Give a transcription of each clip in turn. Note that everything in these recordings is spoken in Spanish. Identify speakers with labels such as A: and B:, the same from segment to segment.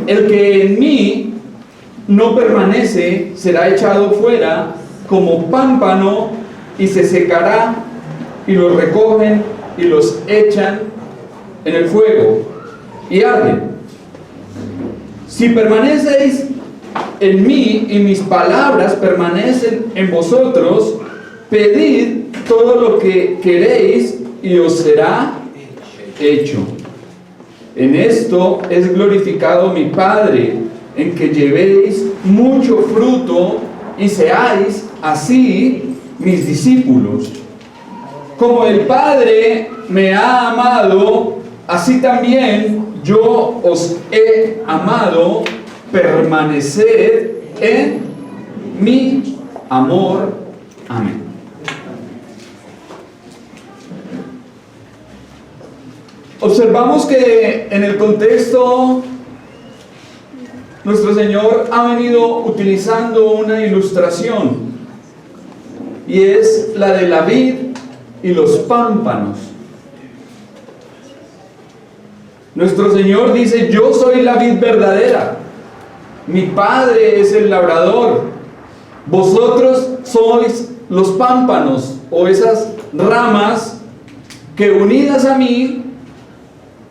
A: El que en mí no permanece será echado fuera como pámpano y se secará, y los recogen y los echan en el fuego y arden. Si permanecéis en mí y mis palabras permanecen en vosotros, pedid todo lo que queréis y os será hecho. En esto es glorificado mi Padre, en que llevéis mucho fruto y seáis así mis discípulos. Como el Padre me ha amado, así también yo os he amado. Permaneced en mi amor. Amén. Observamos que en el contexto nuestro Señor ha venido utilizando una ilustración, y es la de la vid y los pámpanos. Nuestro Señor dice: yo soy la vid verdadera, mi Padre es el labrador, vosotros sois los pámpanos, o esas ramas que unidas a mí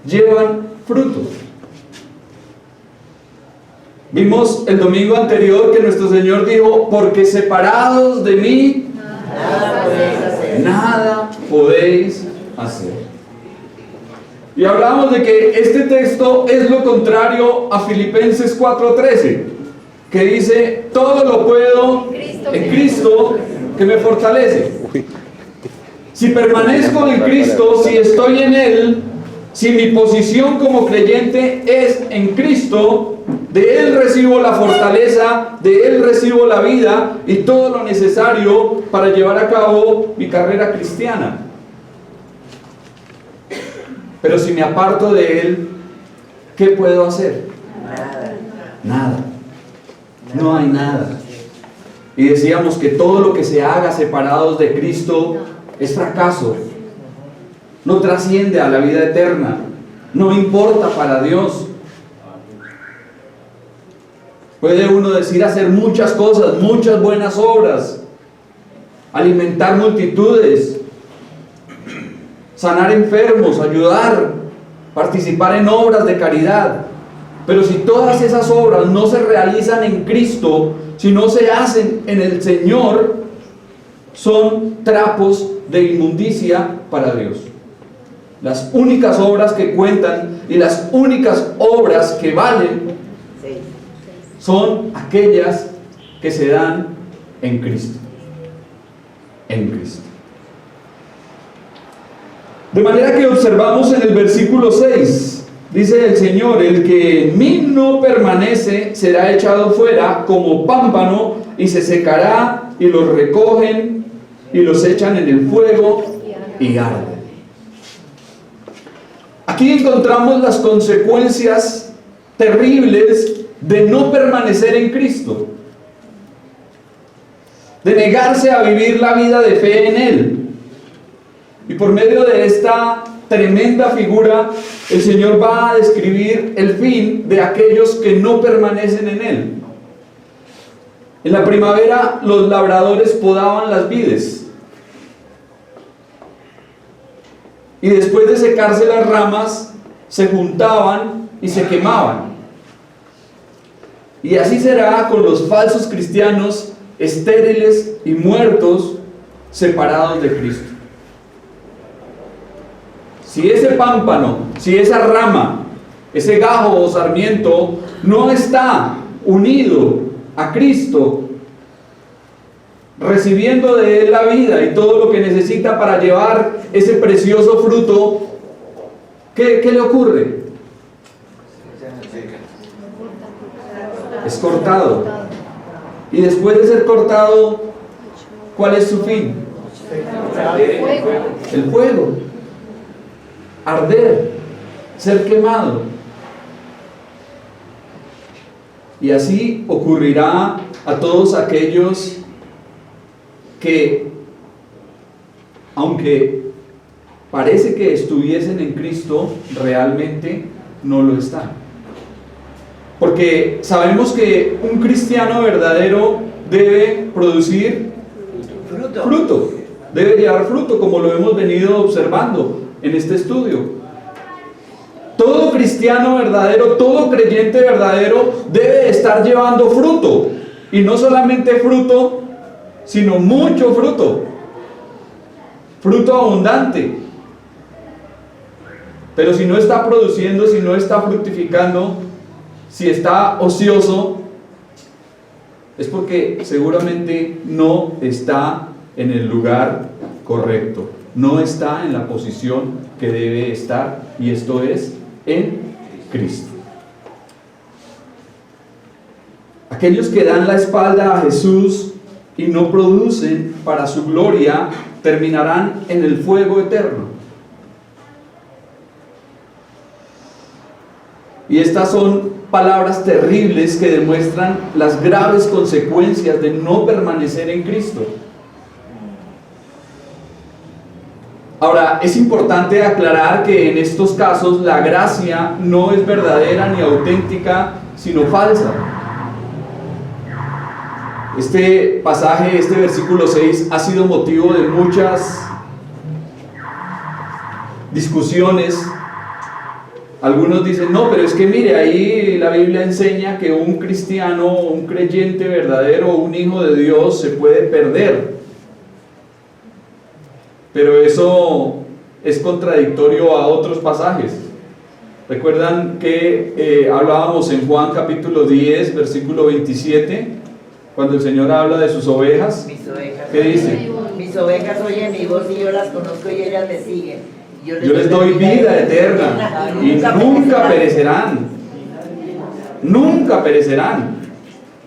A: llevan frutos. Vimos el domingo anterior que nuestro Señor dijo: porque separados de mí nada podéis hacer. Y hablábamos de que este texto es lo contrario a Filipenses 4:13, que dice: todo lo puedo en Cristo que me fortalece. Si permanezco en Cristo, si estoy en Él, si mi posición como creyente es en Cristo, de Él recibo la fortaleza, de Él recibo la vida y todo lo necesario para llevar a cabo mi carrera cristiana. Pero si me aparto de Él, ¿qué puedo hacer? Nada. No hay nada. Y decíamos que todo lo que se haga separados de Cristo es fracaso. No trasciende a la vida eterna. No importa para Dios. Puede uno decir hacer muchas cosas, muchas buenas obras, alimentar multitudes, sanar enfermos, ayudar, participar en obras de caridad. Pero si todas esas obras no se realizan en Cristo, si no se hacen en el Señor, son trapos de inmundicia para Dios. Las únicas obras que cuentan y las únicas obras que valen son aquellas que se dan en Cristo. En Cristo. De manera que observamos en el versículo 6, dice el Señor: el que en mí no permanece será echado fuera como pámpano y se secará, y los recogen y los echan en el fuego y arden. Aquí encontramos las consecuencias terribles de no permanecer en Cristo, de negarse a vivir la vida de fe en Él. Y por medio de esta tremenda figura, el Señor va a describir el fin de aquellos que no permanecen en Él. En la primavera, los labradores podaban las vides, y después de secarse las ramas, se juntaban y se quemaban. Y así será con los falsos cristianos estériles y muertos, separados de Cristo. Si ese pámpano, si esa rama, ese gajo o sarmiento no está unido a Cristo, recibiendo de Él la vida y todo lo que necesita para llevar ese precioso fruto, ¿qué le ocurre? Es cortado. Y después de ser cortado, ¿cuál es su fin? El fuego. Arder, ser quemado. Y así ocurrirá a todos aquellos que, aunque parece que estuviesen en Cristo, realmente no lo están. Porque sabemos que un cristiano verdadero debe producir fruto, debe llevar fruto, como lo hemos venido observando en este estudio. Todo cristiano verdadero, todo creyente verdadero debe estar llevando fruto, y no solamente fruto, sino mucho fruto, fruto abundante. Pero si no está produciendo, si no está fructificando, si está ocioso, es porque seguramente no está en el lugar correcto, no está en la posición que debe estar, y esto es en Cristo. Aquellos que dan la espalda a Jesús y no producen para su gloria, terminarán en el fuego eterno. Y estas son palabras terribles que demuestran las graves consecuencias de no permanecer en Cristo. Ahora, es importante aclarar que en estos casos la gracia no es verdadera ni auténtica, sino falsa. Este pasaje, este versículo 6, ha sido motivo de muchas discusiones. Algunos dicen, no, pero es que mire, ahí la Biblia enseña que un cristiano, un creyente verdadero, un hijo de Dios se puede perder. Pero eso es contradictorio a otros pasajes. ¿Recuerdan que hablábamos en Juan capítulo 10, versículo 27, cuando el Señor habla de sus ovejas? ¿Qué dice?
B: Mis ovejas oyen mi voz y yo las conozco y ellas me siguen. Yo
A: les doy vida eterna y nunca perecerán. Nunca perecerán.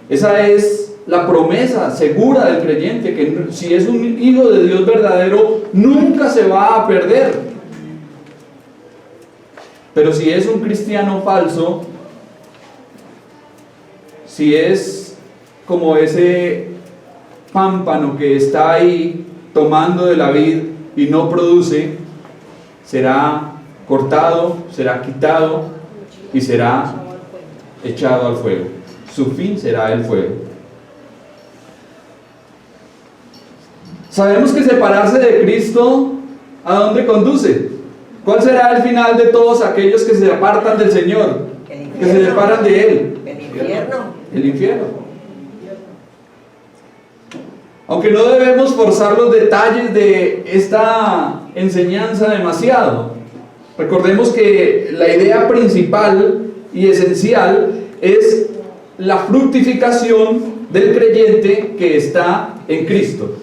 A: Esa es la promesa segura del creyente, que si es un hijo de Dios verdadero, nunca se va a perder. Pero si es un cristiano falso, si es como ese pámpano que está ahí tomando de la vid y no produce, será cortado, será quitado y será echado al fuego. Su fin será el fuego. Sabemos que separarse de Cristo, ¿a dónde conduce? ¿Cuál será el final de todos aquellos que se apartan del Señor? Que se separan de Él.
B: El infierno.
A: El infierno. Aunque no debemos forzar los detalles de esta enseñanza demasiado, recordemos que la idea principal y esencial es la fructificación del creyente que está en Cristo.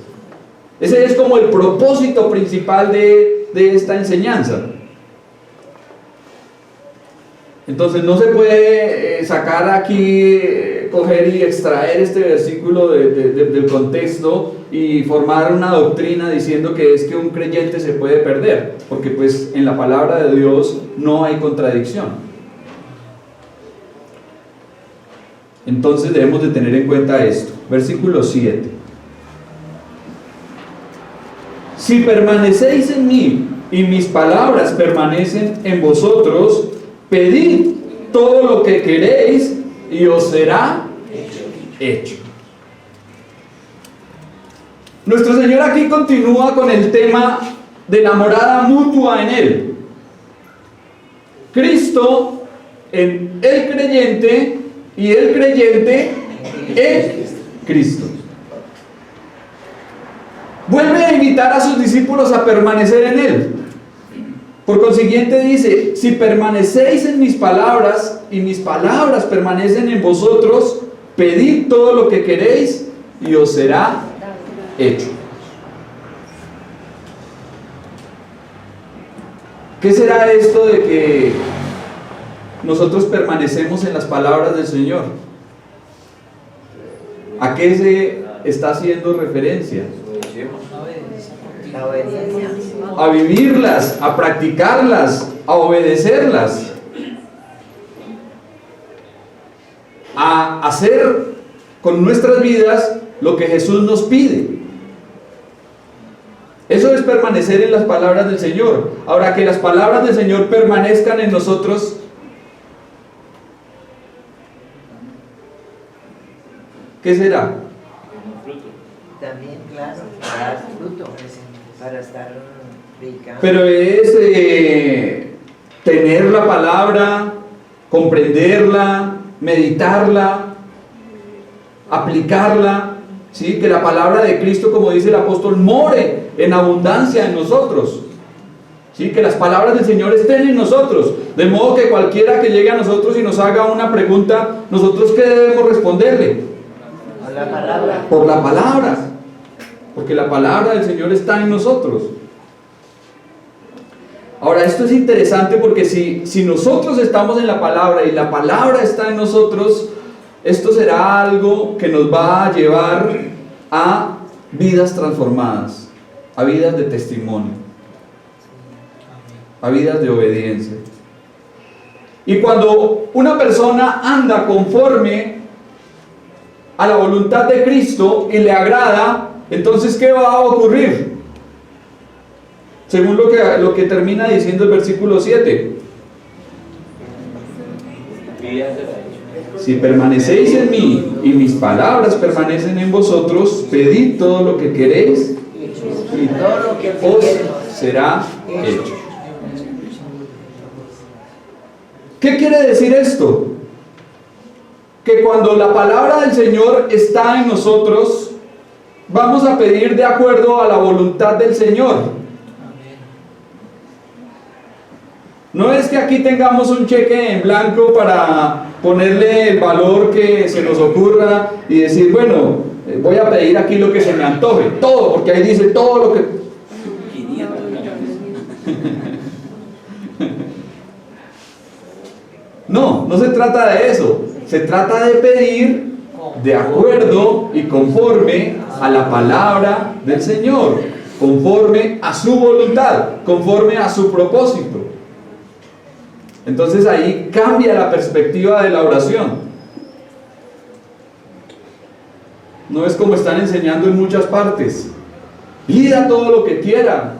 A: Ese es como el propósito principal de esta enseñanza. Entonces no se puede sacar aquí, coger y extraer este versículo del contexto y formar una doctrina diciendo que es que un creyente se puede perder, porque pues en la palabra de Dios no hay contradicción. Entonces debemos de tener en cuenta esto. Versículo 7. Si permanecéis en mí y mis palabras permanecen en vosotros, pedid todo lo que queréis y os será hecho. Nuestro Señor aquí continúa con el tema de la morada mutua en Él. Cristo en el creyente y el creyente en Cristo. Vuelve a invitar a sus discípulos a permanecer en Él. Por consiguiente dice, si permanecéis en mis palabras y mis palabras permanecen en vosotros, pedid todo lo que queréis y os será hecho. ¿Qué será esto de que nosotros permanecemos en las palabras del Señor? ¿A qué se está haciendo referencia?
B: La obediencia.
A: A vivirlas, a practicarlas, a obedecerlas, a hacer con nuestras vidas lo que Jesús nos pide. Eso es permanecer en las palabras del Señor. Ahora, que las palabras del Señor permanezcan en nosotros ¿qué será?
B: También, claro, para dar fruto, para estar rica.
A: Pero es tener la palabra, comprenderla, meditarla, aplicarla, ¿sí? Que la palabra de Cristo, como dice el apóstol, more en abundancia en nosotros, ¿sí? Que las palabras del Señor estén en nosotros, de modo que cualquiera que llegue a nosotros y nos haga una pregunta, nosotros ¿qué debemos responderle?
B: Por la palabra.
A: Por la palabra, porque la palabra del Señor está en nosotros. Ahora, esto es interesante porque si nosotros estamos en la palabra y la palabra está en nosotros, esto será algo que nos va a llevar a vidas transformadas, a vidas de testimonio, a vidas de obediencia. Y cuando una persona anda conforme a la voluntad de Cristo y le agrada, entonces ¿qué va a ocurrir? Según lo que termina diciendo el versículo 7. Si permanecéis en mí y mis palabras permanecen en vosotros, pedid todo lo que queréis y
B: Todo lo que
A: os
B: pidiéremos
A: será hecho. ¿Qué quiere decir esto? Que cuando la palabra del Señor está en nosotros, vamos a pedir de acuerdo a la voluntad del Señor. No es que aquí tengamos un cheque en blanco para ponerle el valor que se nos ocurra y decir, bueno, voy a pedir aquí lo que se me antoje, todo, porque ahí dice todo lo que... No, no se trata de eso, se trata de pedir de acuerdo y conforme a la palabra del Señor, conforme a su voluntad, conforme a su propósito. Entonces ahí cambia la perspectiva de la oración. No es como están enseñando en muchas partes. Pida todo lo que quiera.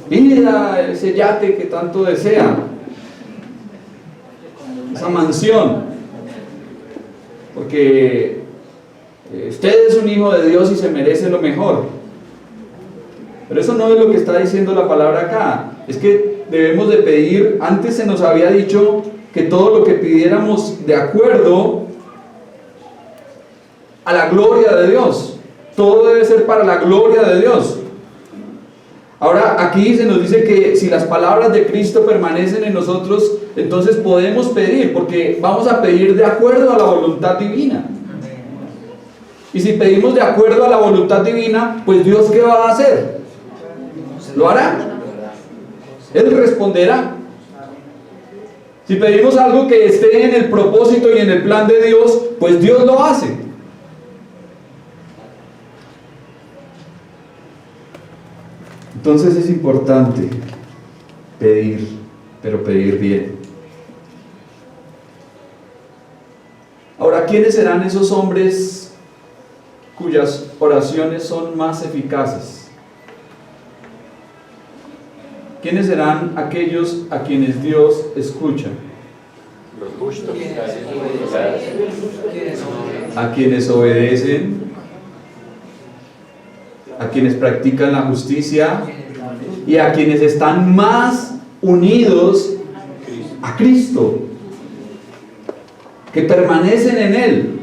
A: Pida ese yate que tanto desea. Esa mansión. Porque usted es un hijo de Dios y se merece lo mejor. Pero eso no es lo que está diciendo la palabra acá. Es que debemos de pedir, antes se nos había dicho que todo lo que pidiéramos de acuerdo a la gloria de Dios. Todo debe ser para la gloria de Dios. Ahora aquí se nos dice que si las palabras de Cristo permanecen en nosotros, entonces podemos pedir, porque vamos a pedir de acuerdo a la voluntad divina. Y si pedimos de acuerdo a la voluntad divina, pues Dios ¿qué va a hacer? ¿Lo hará? Él responderá. Si pedimos algo que esté en el propósito y en el plan de Dios, pues Dios lo hace. Entonces es importante pedir, pero pedir bien. Ahora, ¿quiénes serán esos hombres cuyas oraciones son más eficaces? ¿Quiénes serán aquellos a quienes Dios escucha? A quienes obedecen, a quienes practican la justicia y a quienes están más unidos a Cristo, que permanecen en Él.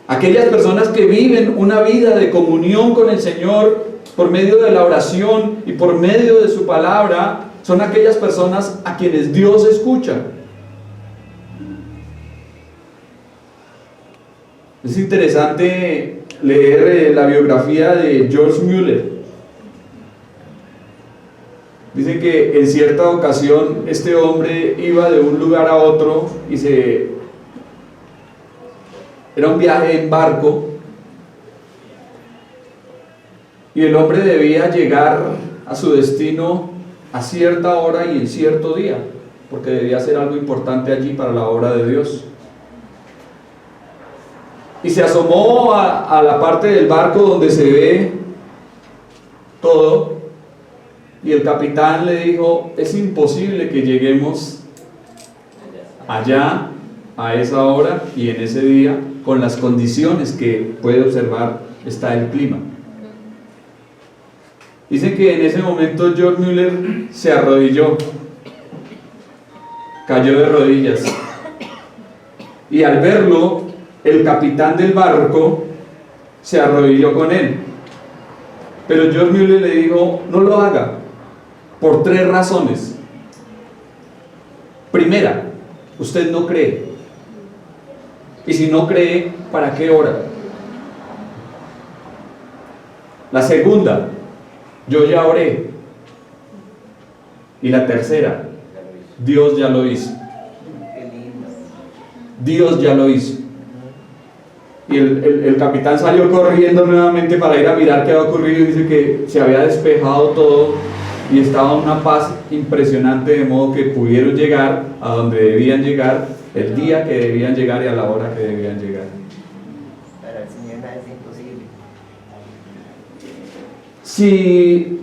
A: Aquellas personas que viven una vida de comunión con el Señor por medio de la oración y por medio de su palabra, son aquellas personas a quienes Dios escucha. Es interesante leer la biografía de George Mueller. Dice que en cierta ocasión este hombre iba de un lugar a otro y era un viaje en barco. Y el hombre debía llegar a su destino a cierta hora y en cierto día, porque debía hacer algo importante allí para la obra de Dios. Y se asomó a la parte del barco donde se ve todo, y el capitán le dijo: es imposible que lleguemos allá a esa hora y en ese día con las condiciones que puede observar está el clima. Dice que en ese momento George Mueller se arrodilló, cayó de rodillas, y al verlo el capitán del barco se arrodilló con él. Pero George Mueller le dijo: no lo haga, por 3 razones. Primera, usted no cree, y si no cree, ¿para qué ora? La segunda, yo ya oré. Y la tercera, Dios ya lo hizo. Dios ya lo hizo. Y el capitán salió corriendo nuevamente para ir a mirar qué había ocurrido, y dice que se había despejado todo y estaba una paz impresionante, de modo que pudieron llegar a donde debían llegar, el día que debían llegar y a la hora que debían llegar.
B: Para el Señor nada es imposible.
A: Si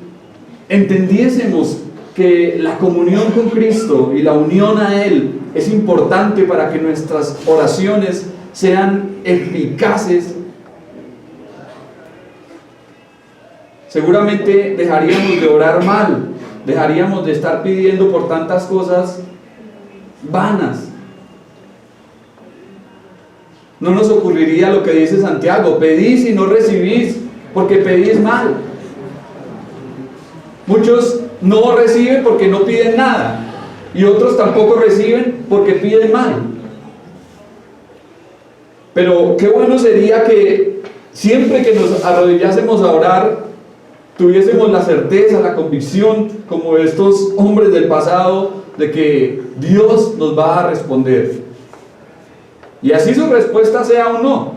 A: entendiésemos que la comunión con Cristo y la unión a Él es importante para que nuestras oraciones sean eficaces, seguramente dejaríamos de orar mal, dejaríamos de estar pidiendo por tantas cosas vanas. No nos ocurriría lo que dice Santiago: pedís y no recibís, porque pedís mal. Muchos no reciben porque no piden nada, y otros tampoco reciben porque piden mal. Pero qué bueno sería que siempre que nos arrodillásemos a orar, tuviésemos la certeza, la convicción, como estos hombres del pasado, de que Dios nos va a responder. Y así su respuesta sea un no,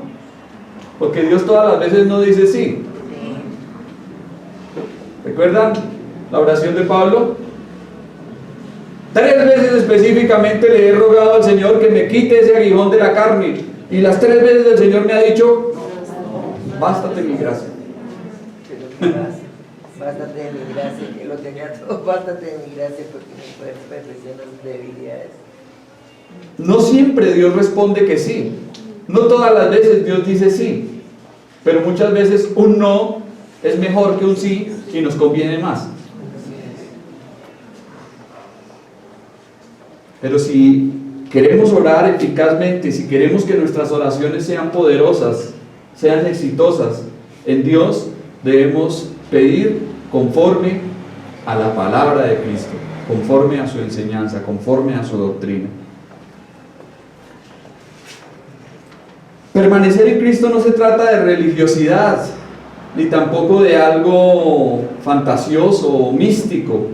A: porque Dios todas las veces no dice sí. ¿Recuerdan la oración de Pablo? 3 veces específicamente le he rogado al Señor que me quite ese aguijón de la carne, y las 3 veces el Señor me ha dicho: bástate mi gracia.
B: Bástate de mi gracia, que lo tenía todo. Bástate de mi gracia, porque mi fuerza perfecciona sus debilidades.
A: No siempre Dios responde que sí, no todas las veces Dios dice sí, pero muchas veces un no es mejor que un sí y nos conviene más. Pero si queremos orar eficazmente, si queremos que nuestras oraciones sean poderosas, sean exitosas en Dios, debemos pedir conforme a la palabra de Cristo, conforme a su enseñanza, conforme a su doctrina. Permanecer en Cristo no se trata de religiosidad, ni tampoco de algo fantasioso o místico,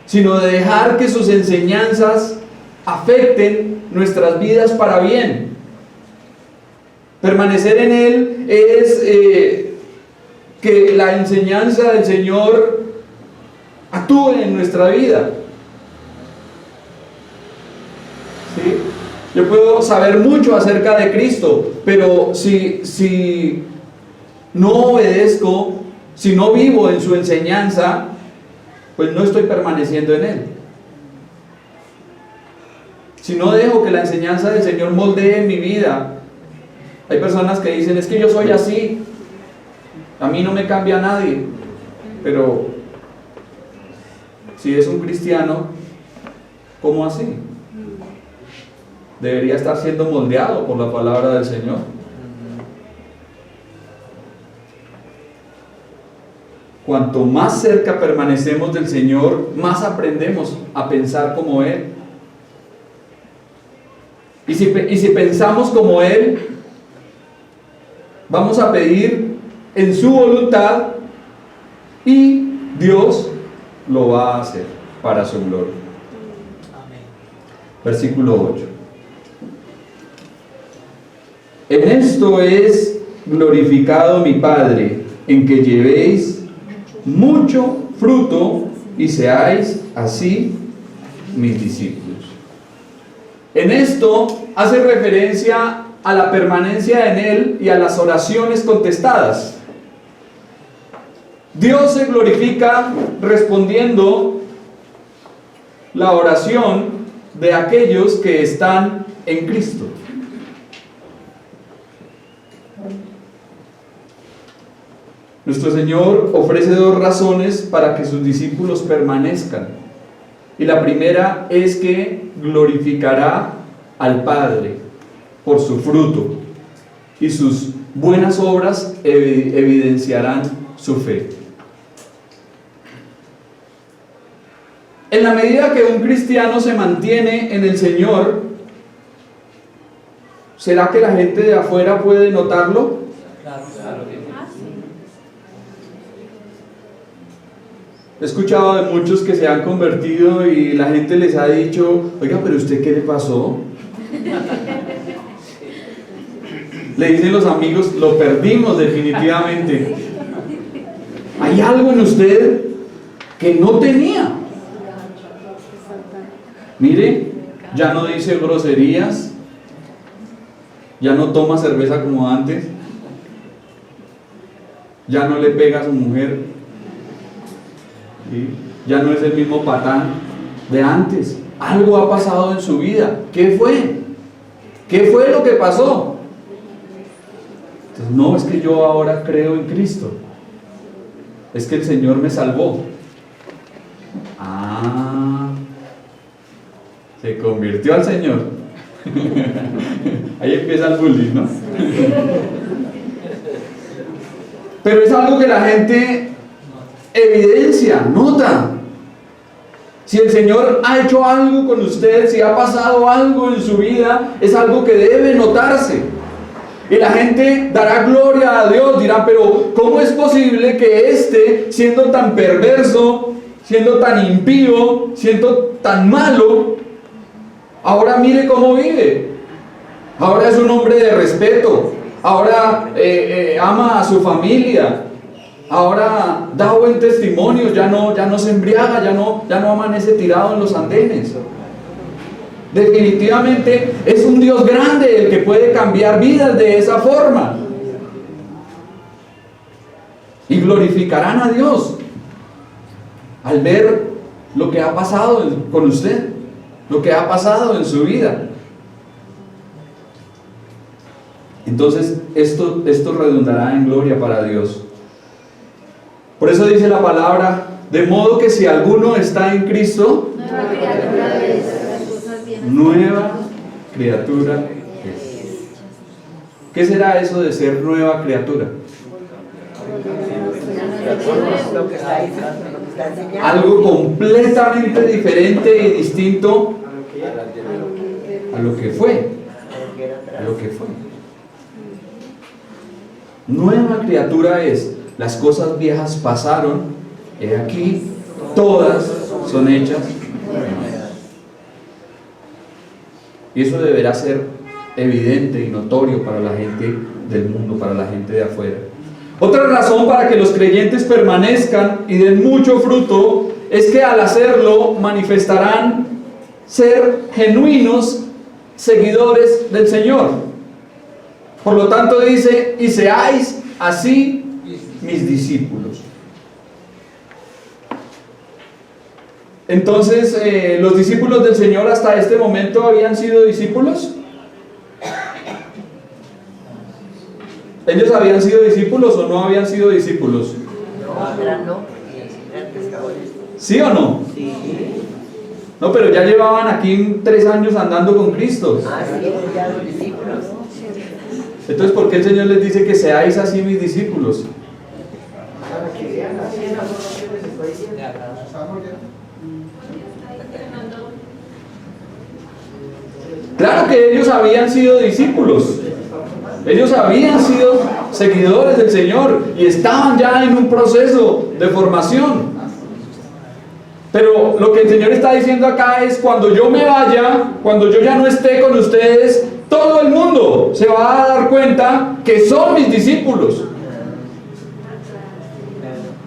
A: sino de dejar que sus enseñanzas afecten nuestras vidas para bien. Permanecer en Él es que la enseñanza del Señor actúe en nuestra vida. ¿Sí? Yo puedo saber mucho acerca de Cristo, pero si no obedezco, si no vivo en su enseñanza, pues no estoy permaneciendo en Él. Si no dejo que la enseñanza del Señor moldee mi vida. Hay personas que dicen: es que yo soy así, a mí no me cambia nadie. Pero si es un cristiano, ¿cómo así? Debería estar siendo moldeado por la palabra del Señor. Cuanto más cerca permanecemos del Señor, más aprendemos a pensar como Él. Y si pensamos como Él, vamos a pedir en su voluntad, y Dios lo va a hacer para su gloria.
B: Amén.
A: Versículo 8. En esto es glorificado mi Padre, en que llevéis mucho fruto y seáis así mis discípulos. En esto hace referencia a la permanencia en Él y a las oraciones contestadas. Dios se glorifica respondiendo la oración de aquellos que están en Cristo. Nuestro Señor ofrece dos razones para que sus discípulos permanezcan. Y la primera es que glorificará al Padre por su fruto, y sus buenas obras evidenciarán su fe. En la medida que un cristiano se mantiene en el Señor, ¿será que la gente de afuera puede notarlo? He escuchado de muchos que se han convertido y la gente les ha dicho: oiga, pero ¿usted qué le pasó? Le dicen los amigos: lo perdimos definitivamente. Hay algo en usted que no tenía. Mire, ya no dice groserías, ya no toma cerveza como antes, ya no le pega a su mujer, ¿sí? Ya no es el mismo patán de antes. Algo ha pasado en su vida. ¿Qué fue? ¿Qué fue lo que pasó? Entonces, no es que yo ahora creo en Cristo, es que el Señor me salvó. Se convirtió al Señor. Ahí empieza el bullying, ¿no? Pero es algo que la gente evidencia, nota. Si el Señor ha hecho algo con usted, si ha pasado algo en su vida, es algo que debe notarse. Y la gente dará gloria a Dios, dirá: pero ¿cómo es posible que éste, siendo tan perverso, siendo tan impío, siendo tan malo, ahora mire cómo vive? Ahora es un hombre de respeto, ahora ama a su familia, ahora da buen testimonio, ya no se embriaga, ya no amanece tirado en los andenes. Definitivamente es un Dios grande el que puede cambiar vidas de esa forma. Y glorificarán a Dios al ver lo que ha pasado con usted, lo que ha pasado en su vida. Entonces esto redundará en gloria para Dios. Por eso dice la palabra: de modo que si alguno está en Cristo, nueva criatura es. ¿Qué será eso de ser nueva criatura? Algo completamente diferente y distinto a lo que fue. Nueva criatura es. Las cosas viejas pasaron, he aquí, todas son hechas nuevas. Y eso deberá ser evidente y notorio para la gente del mundo, para la gente de afuera. Otra razón para que los creyentes permanezcan y den mucho fruto es que al hacerlo manifestarán ser genuinos seguidores del Señor. Por lo tanto dice: y seáis así mis discípulos. Entonces, ¿los discípulos del Señor hasta este momento habían sido discípulos? ¿Ellos habían sido discípulos o no habían sido discípulos? ¿Sí o no?
B: Sí.
A: No, pero ya llevaban aquí 3 años andando con Cristo.
B: Sí, ya los discípulos.
A: Entonces, ¿por qué el Señor les dice que seáis así mis discípulos? Claro que ellos habían sido discípulos, ellos habían sido seguidores del Señor y estaban ya en un proceso de formación. Pero lo que el Señor está diciendo acá es: cuando yo me vaya, cuando yo ya no esté con ustedes, todo el mundo se va a dar cuenta que son mis discípulos.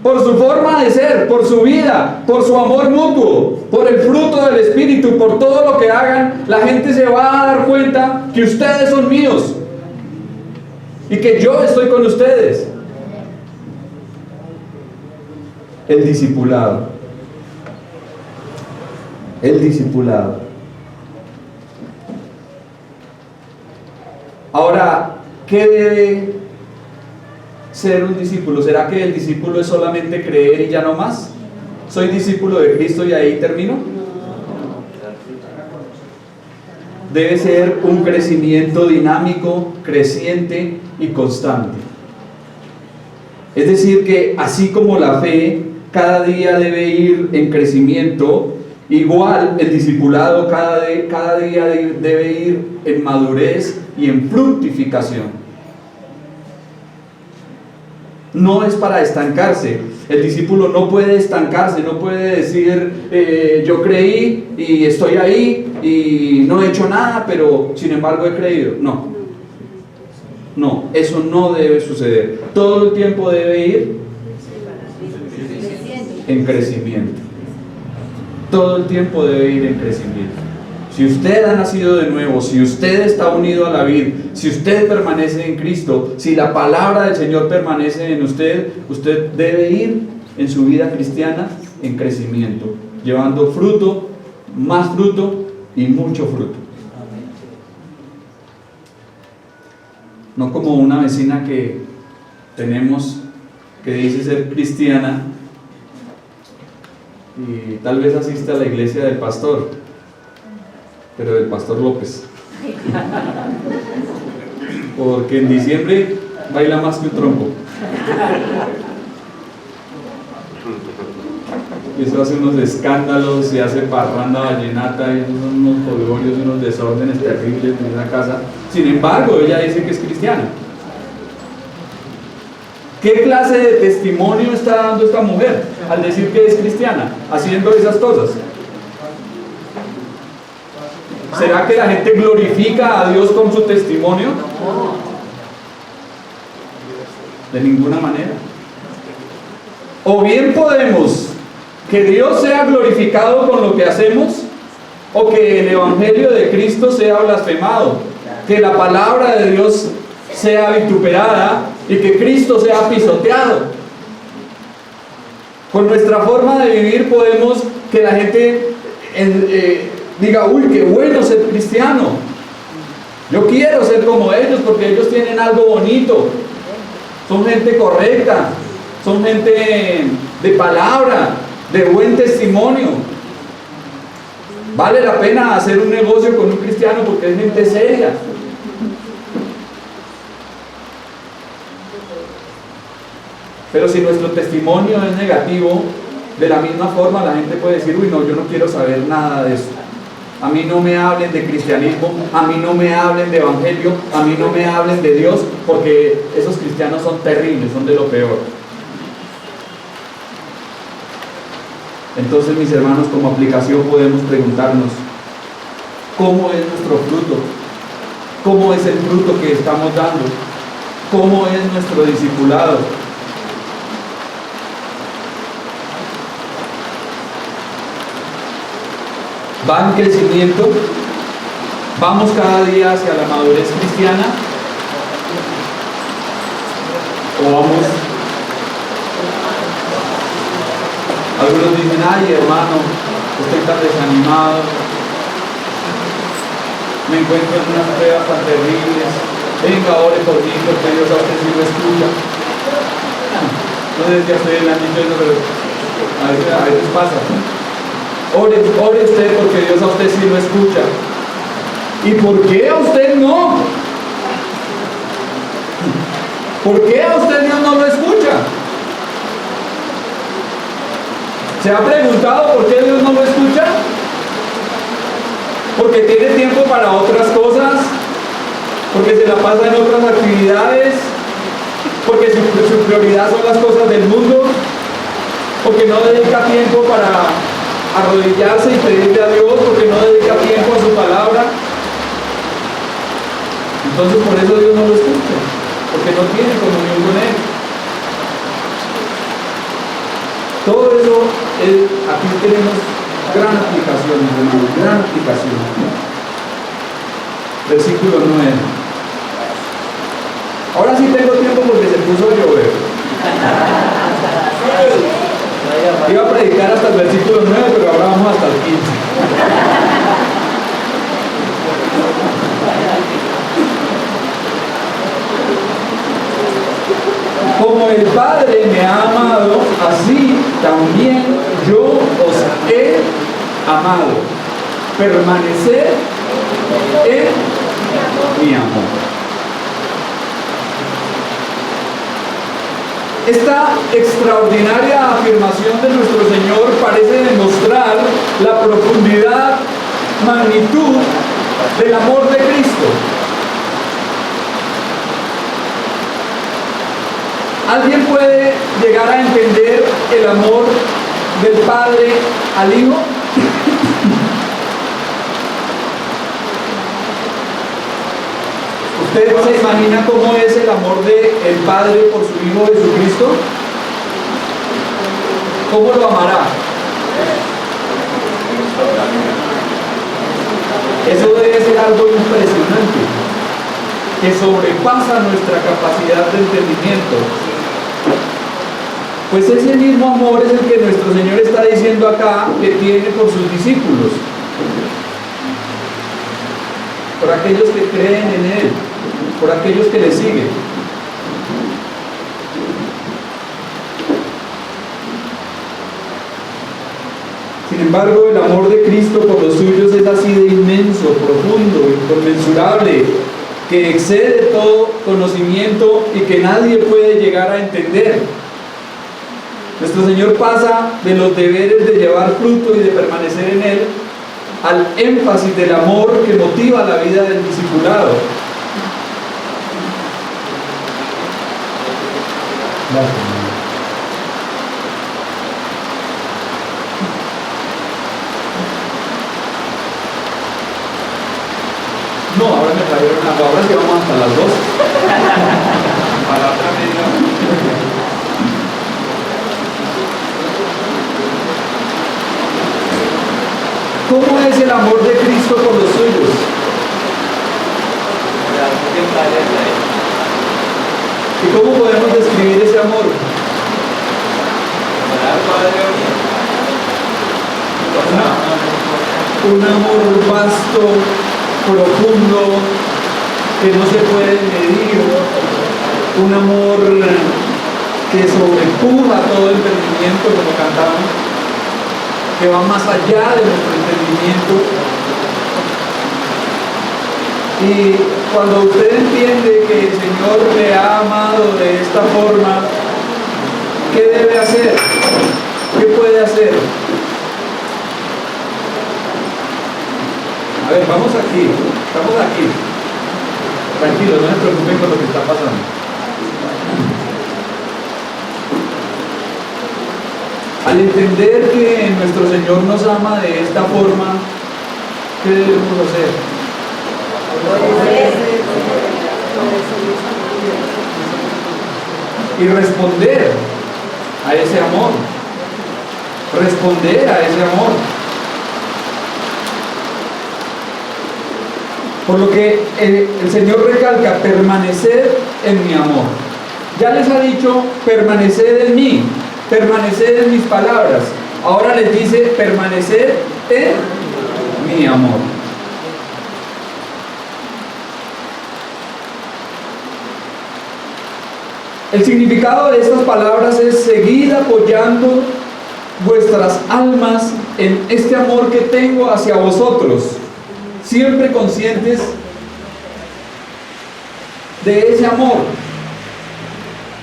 A: Por su forma de ser, por su vida, por su amor mutuo, por el fruto del Espíritu, por todo lo que hagan, la gente se va a dar cuenta que ustedes son míos y que yo estoy con ustedes. El discipulado. El discipulado. Ahora, ¿qué debe ser un discípulo? ¿Será que el discípulo es solamente creer y ya no más? ¿Soy discípulo de Cristo y ahí termino? Debe ser un crecimiento dinámico, creciente y constante. Es decir, que así como la fe cada día debe ir en crecimiento, igual el discipulado cada día debe ir en madurez y en fructificación. No es para estancarse. El discípulo no puede estancarse, no puede decir yo creí y estoy ahí y no he hecho nada, pero sin embargo he creído. No, eso no debe suceder. Todo el tiempo debe ir en crecimiento. Todo el tiempo debe ir en crecimiento. Si usted ha nacido de nuevo, si usted está unido a la vid, si usted permanece en Cristo, si la palabra del Señor permanece en usted, usted debe ir en su vida cristiana en crecimiento, llevando fruto, más fruto y mucho fruto. No como una vecina que tenemos que dice ser cristiana y tal vez asiste a la iglesia del pastor, pero del pastor López, porque en diciembre baila más que un trompo y eso hace unos escándalos y hace parranda vallenata y unos jolgorios y unos desórdenes terribles en una casa. Sin embargo, ella dice que es cristiana. ¿Qué clase de testimonio está dando esta mujer al decir que es cristiana, haciendo esas cosas? ¿Será que la gente glorifica a Dios con su testimonio? De ninguna manera. O bien podemos que Dios sea glorificado con lo que hacemos, o que el Evangelio de Cristo sea blasfemado, que la palabra de Dios sea vituperada y que Cristo sea pisoteado. Con nuestra forma de vivir podemos que la gente diga, uy, qué bueno ser cristiano, yo quiero ser como ellos porque ellos tienen algo bonito, son gente correcta, son gente de palabra, de buen testimonio. Vale la pena hacer un negocio con un cristiano porque es gente seria. Pero si nuestro testimonio es negativo, de la misma forma la gente puede decir, uy, no, yo no quiero saber nada de eso. A mí no me hablen de cristianismo, a mí no me hablen de evangelio, a mí no me hablen de Dios, porque esos cristianos son terribles, son de lo peor. Entonces, mis hermanos, como aplicación podemos preguntarnos, ¿cómo es nuestro fruto? ¿Cómo es el fruto que estamos dando? ¿Cómo es nuestro discipulado? ¿Va en crecimiento? ¿Vamos cada día hacia la madurez cristiana? ¿O vamos? Algunos dicen, ay hermano, estoy tan desanimado, me encuentro en unas pruebas tan terribles, venga, ore por mí porque Dios a usted sí lo escucha. No sé si a ustedes le han dicho eso, pero a veces pasa. Ore usted porque Dios a usted sí lo escucha. ¿Y por qué a usted no? ¿Por qué a usted Dios no lo escucha? ¿Se ha preguntado por qué Dios no lo escucha? Porque tiene tiempo para otras cosas, porque se la pasa en otras actividades, porque su prioridad son las cosas del mundo, porque no dedica tiempo para arrodillarse y pedirle a Dios, porque no dedica tiempo a su palabra. Entonces por eso Dios no lo escucha, porque no tiene comunión con Él. Todo eso aquí tenemos gran aplicación, hermanos, gran aplicación. Versículo 9. Ahora sí tengo tiempo porque se puso a llover. Iba a predicar hasta el versículo 9, pero ahora vamos hasta el 15. como el Padre me ha amado, así también yo os he amado. Permaneced en mi amor. Esta extraordinaria afirmación de nuestro Señor parece demostrar la profundidad, magnitud del amor de Cristo. ¿Alguien puede llegar a entender el amor del Padre al Hijo? ¿Usted se imagina cómo es el amor del Padre por su Hijo Jesucristo? ¿Cómo lo amará? Eso debe ser algo impresionante, que sobrepasa nuestra capacidad de entendimiento. Pues ese mismo amor es el que nuestro Señor está diciendo acá que tiene por sus discípulos, por aquellos que creen en Él, por aquellos que le siguen. Sin embargo, el amor de Cristo por los suyos es así de inmenso, profundo, inconmensurable, que excede todo conocimiento y que nadie puede llegar a entender. Nuestro Señor pasa de los deberes de llevar fruto y de permanecer en Él al énfasis del amor que motiva la vida del discipulado. No, ahora me trajeron agua, ahora sí vamos hasta las 2. Para la otra media. ¿Cómo es el amor de Cristo por los suyos? ¿Y cómo podemos describir ese amor? Un amor vasto, profundo, que no se puede medir, un amor que sobrepuja todo entendimiento, como cantamos, que va más allá de nuestro entendimiento. Y cuando usted entiende que el Señor le ha amado de esta forma, ¿qué debe hacer? ¿Qué puede hacer? A ver, vamos aquí, estamos aquí. Tranquilos, no se preocupen con lo que está pasando. Al entender que nuestro Señor nos ama de esta forma, ¿qué debemos hacer? Y responder a ese amor. Responder a ese amor. Por lo que el Señor recalca, permanecer en mi amor. Ya les ha dicho, permanecer en mí, permanecer en mis palabras. Ahora les dice, permanecer en mi amor. El significado de estas palabras es seguir apoyando vuestras almas en este amor que tengo hacia vosotros, siempre conscientes de ese amor.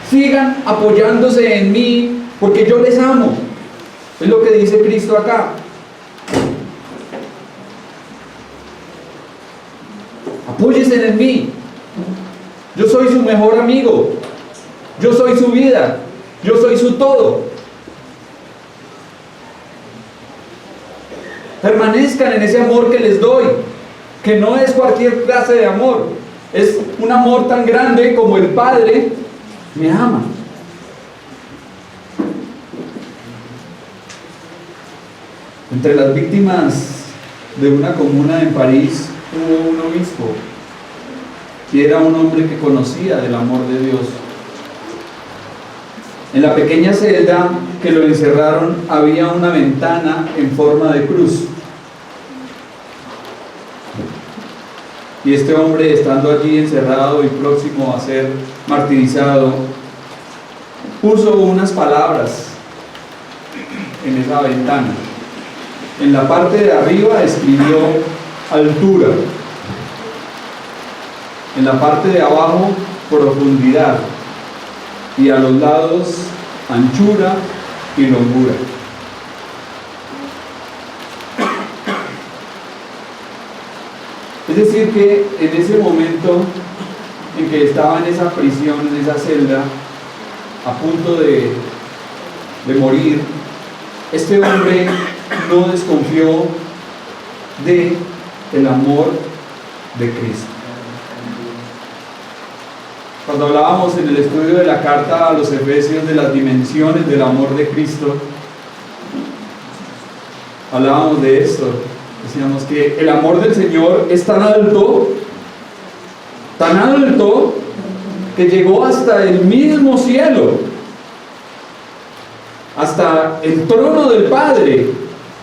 A: Sigan apoyándose en mí porque yo les amo. Es lo que dice Cristo acá. Apóyense en mí. Yo soy su mejor amigo. Yo soy su vida. Yo soy su todo. Permanezcan en ese amor que les doy, que no es cualquier clase de amor. Es un amor tan grande como el Padre me ama. Entre las víctimas de una comuna en París hubo un obispo y era un hombre que conocía del amor de Dios. En la pequeña celda que lo encerraron había una ventana en forma de cruz. Y este hombre, estando allí encerrado y próximo a ser martirizado, puso unas palabras en esa ventana. En la parte de arriba escribió altura. En la parte de abajo, profundidad. Y a los lados, anchura y longura. Es decir que en ese momento en que estaba en esa prisión, en esa celda, a punto de morir, este hombre no desconfió del amor de Cristo. Cuando hablábamos en el estudio de la carta a los Efesios de las dimensiones del amor de Cristo, hablábamos de esto. Decíamos que el amor del Señor es tan alto, que llegó hasta el mismo cielo, hasta el trono del Padre.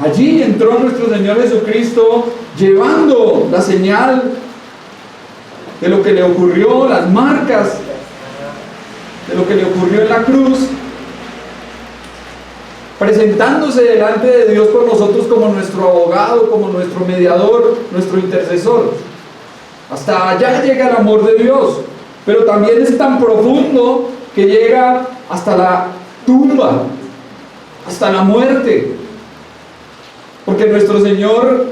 A: Allí entró nuestro Señor Jesucristo llevando la señal de lo que le ocurrió, las marcas de lo que le ocurrió en la cruz, presentándose delante de Dios por nosotros como nuestro abogado, como nuestro mediador, nuestro intercesor. Hasta allá llega el amor de Dios, pero también es tan profundo que llega hasta la tumba, hasta la muerte, porque nuestro Señor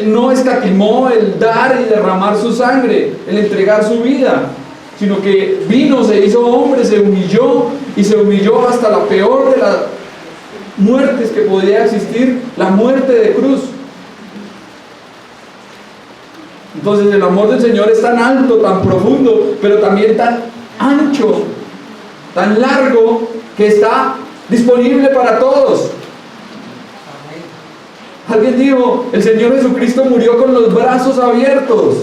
A: no escatimó el dar y derramar su sangre, el entregar su vida, sino que vino, se hizo hombre, se humilló y se humilló hasta la peor de las muertes que podía existir, la muerte de cruz. Entonces el amor del Señor es tan alto, tan profundo, pero también tan ancho, tan largo, que está disponible para todos. Alguien dijo, el Señor Jesucristo murió con los brazos abiertos.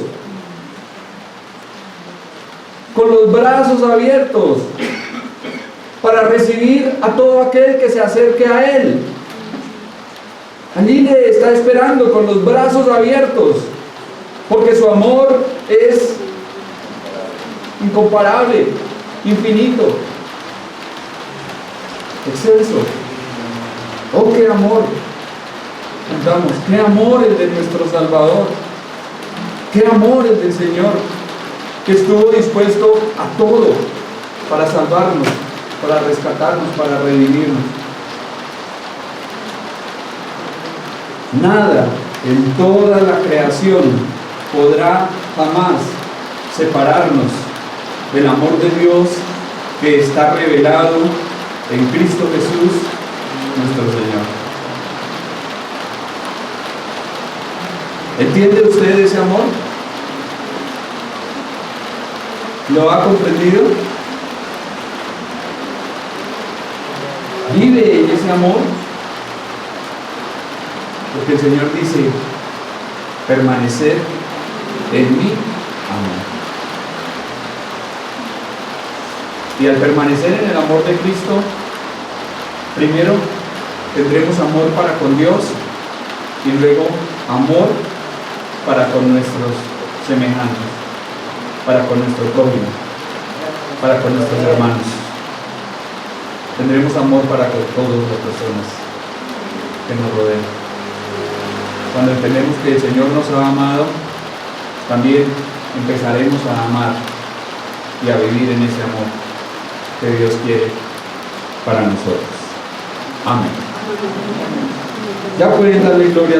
A: Con los brazos abiertos, para recibir a todo aquel que se acerque a Él. Allí le está esperando con los brazos abiertos, porque su amor es incomparable, infinito, excelso. Oh, qué amor. Cantamos, qué amor el de nuestro Salvador, qué amor el del Señor, que estuvo dispuesto a todo para salvarnos, para rescatarnos, para redimirnos. Nada en toda la creación podrá jamás separarnos del amor de Dios que está revelado en Cristo Jesús, nuestro Señor. ¿Entiende usted ese amor? ¿Lo ha comprendido? ¿Vive en ese amor? Porque el Señor dice, permanecer en mi amor. Y al permanecer en el amor de Cristo, primero tendremos amor para con Dios y luego amor para con nuestros semejantes, para con nuestro prójimo, para con nuestros hermanos. Tendremos amor para con todas las personas que nos rodean. Cuando entendemos que el Señor nos ha amado, también empezaremos a amar y a vivir en ese amor que Dios quiere para nosotros. Amén. Ya pueden darle gloria